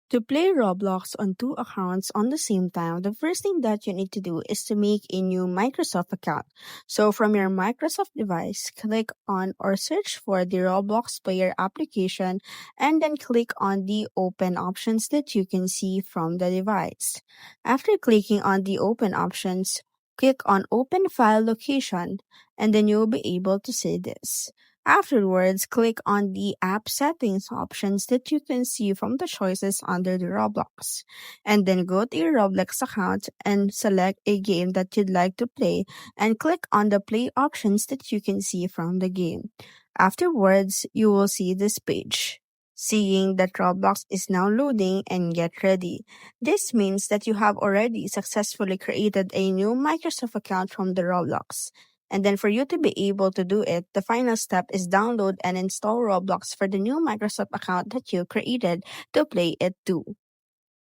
To play Roblox on two accounts on the same time, the first thing that you need to do is to make a new Microsoft account. So from your Microsoft device, click on or search for the Roblox player application and then click on the open options that you can see from the device. After clicking on the open options, click on open file location and then you'll be able to see this. Afterwards, click on the app settings options that you can see from the choices under the Roblox. And then go to your Roblox account and select a game that you'd like to play and click on the play options that you can see from the game. Afterwards, you will see this page. Seeing that Roblox is now loading and get ready. This means that you have already successfully created a new Microsoft account from the Roblox. And then for you to be able to do it, the final step is download and install Roblox for the new Microsoft account that you created to play it too.